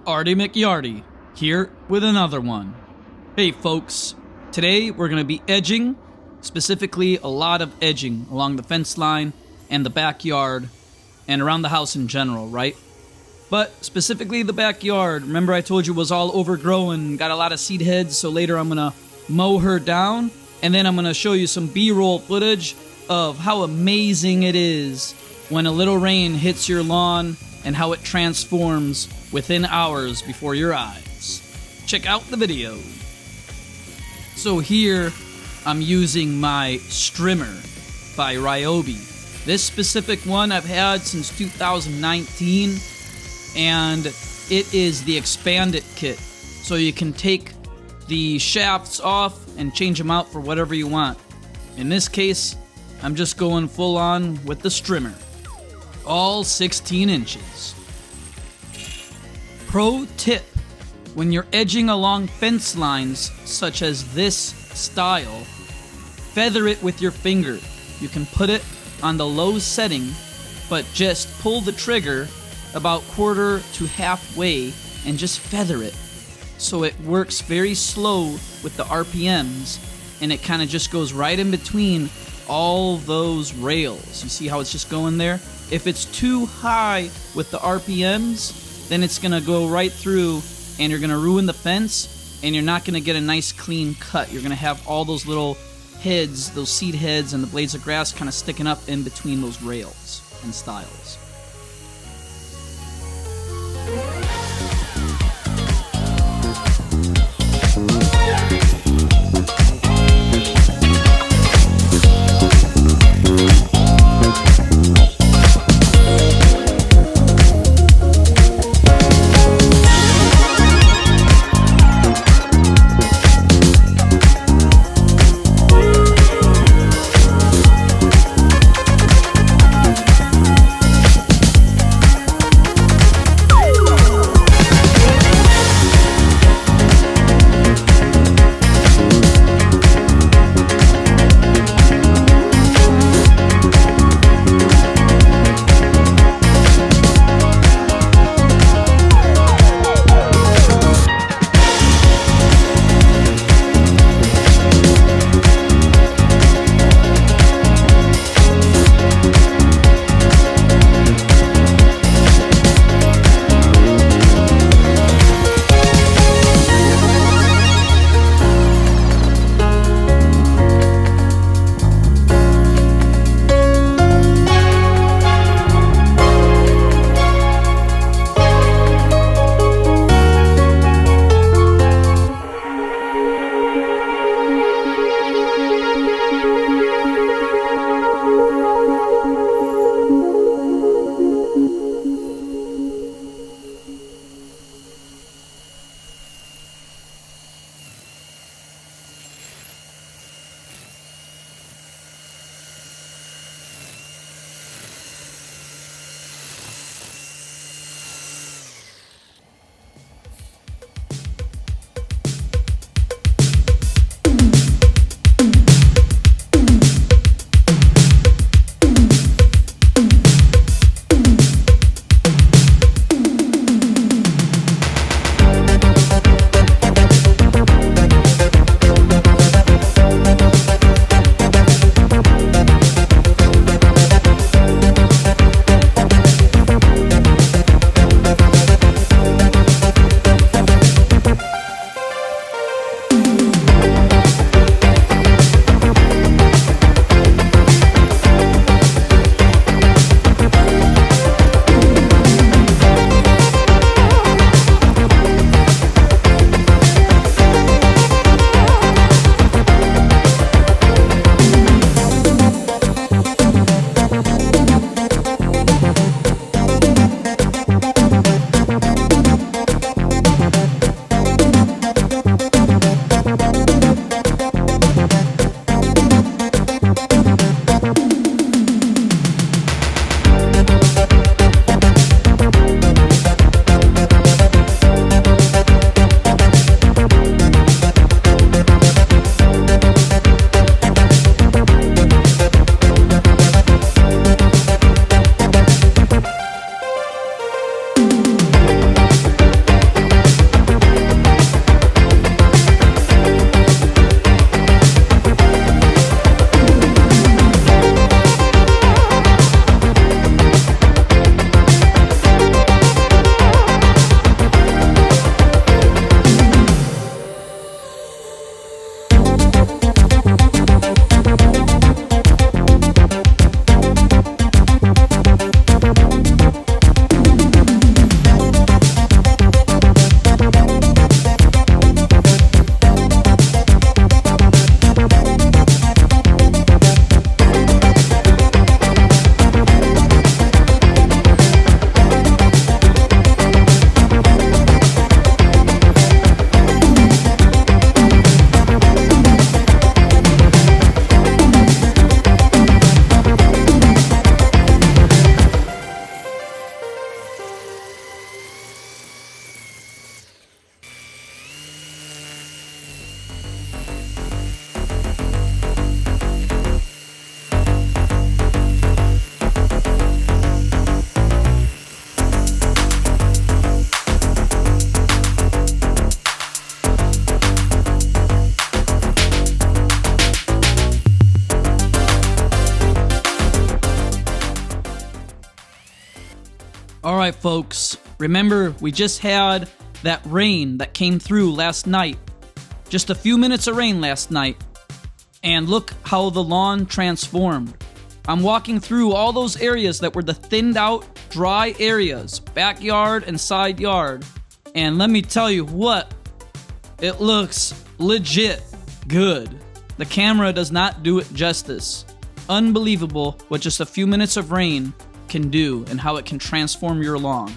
Artie McYarty, here with another one. Hey folks, today we're going to be edging, specifically a lot of edging along the fence line and the backyard and around the house in general, right? But specifically the backyard, remember I told you was all overgrown, got a lot of seed heads, so later I'm going to mow her down, and then I'm going to show you some B-roll footage of how amazing it is when a little rain hits your lawn and how it transforms within hours before your eyes. Check out the video. So here I'm using my strimmer by Ryobi. This specific one I've had since 2019, and it is the Expand It kit. So you can take the shafts off and change them out for whatever you want. In this case, I'm just going full on with the strimmer. All 16 inches. Pro tip: when you're edging along fence lines such as this style, feather it with your finger. You can put it on the low setting, but just pull the trigger about quarter to halfway and just feather it. So it works very slow with the RPMs, and it kind of just goes right in between all those rails. You see how it's just going there? If it's too high with the RPMs, then it's going to go right through and you're going to ruin the fence and you're not going to get a nice clean cut. You're going to have all those little heads, those seed heads and the blades of grass kind of sticking up in between those rails and stiles. Alright folks, remember we just had that rain that came through last night. Just a few minutes of rain last night. And look how the lawn transformed. I'm walking through all those areas that were the thinned out, dry areas, backyard and side yard. And let me tell you what, it looks legit good. The camera does not do it justice. Unbelievable what just a few minutes of rain can do and how it can transform your lawn.